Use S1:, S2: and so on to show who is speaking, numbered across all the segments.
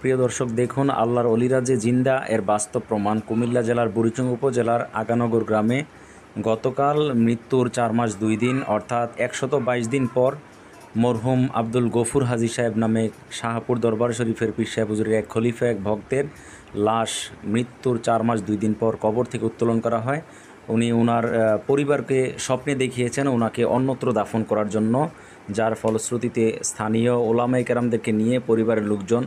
S1: প্রিয় দর্শক, দেখুন আল্লাহর অলিরা যে জিন্দা এর বাস্তব প্রমাণ। কুমিল্লা জেলার বুড়িচং উপজেলার আগানগর গ্রামে গতকাল মৃত্যুর 4 মাস 2 দিন অর্থাৎ 122 দিন পর মরহুম আব্দুল গফুর হাজী সাহেব নামে শাহপুর দরবার শরীফের পীর সাহেব হুজুরের এক খলিফা এক ভক্তের লাশ মৃত্যুর 4 মাস 2 দিন পর কবর থেকে উত্তোলন করা হয়। উনি ওনার পরিবারকে স্বপ্নে দেখিয়েছেন ওনাকে অন্যত্র দাফন করার জন্য, যার ফলশ্রুতিতে স্থানীয় ওলামায়ে কেরামদেরকে নিয়ে পরিবারের লোকজন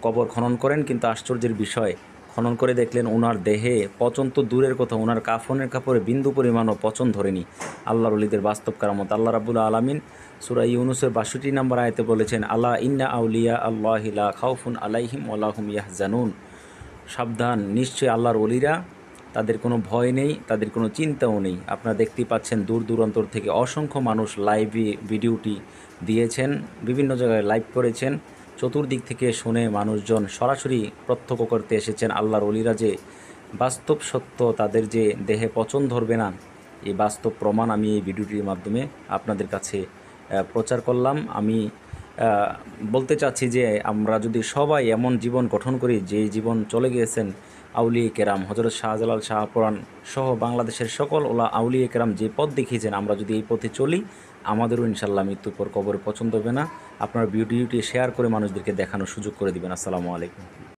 S1: কবর খনন করেন। কিন্তু আশ্চর্যের বিষয়, খনন করে দেখলেন ওনার দেহে পচন তো দূরের কথা, ওনার কাফনের কাপড়ে বিন্দু পরিমাণও পচন ধরেনি। আল্লাহর ওলিদের বাস্তব কারামত। আল্লাহ রাব্বুল আলামিন সূরা ইউনূসের 62 নম্বর আয়াতে বলেছেন, আলা ইন্না আউলিয়া আল্লাহি লা খাউফুন আলাইহিম ওয়া লা হুম ইয়াহজানুন। সাবধান, নিশ্চয়ই আল্লাহর ওলিরা, তাদের কোনো ভয় নেই, তাদের কোনো চিন্তাও নেই। আপনারা দেখতেই পাচ্ছেন দূর দূরান্তর থেকে অসংখ্য মানুষ লাইভে ভিডিওটি দিয়েছেন, বিভিন্ন জায়গায় লাইভ করেছেন। চতুর্দিক থেকে শুনে মানুষজন সরাসরি প্রত্যক্ষ করতে এসেছেন আল্লাহর ওলিরা যে বাস্তব সত্য, তাদের যে দেহে পচন ধরবে না, এই বাস্তব প্রমাণ আমি এই ভিডিওটির মাধ্যমে আপনাদের কাছে প্রচার করলাম। আমি বলতে চাচ্ছি যে আমরা যদি সবাই এমন জীবন গঠন করি যে জীবন চলে গিয়েছেন আউলিয়ে কেরাম, হযরত শাহজালাল শাহপরাণ সহ বাংলাদেশের সকল আউলিয়ে কেরাম যে পথ দেখিয়েছেন, আমরা যদি এই পথে চলি, আমাদেরও ইনশাল্লাহ মৃত্যুর পর কবরে পছন্দ হবে না। আপনার ভিডিওটি শেয়ার করে মানুষদেরকে দেখানোর সুযোগ করে দিবেন। আসসালামু আলাইকুম।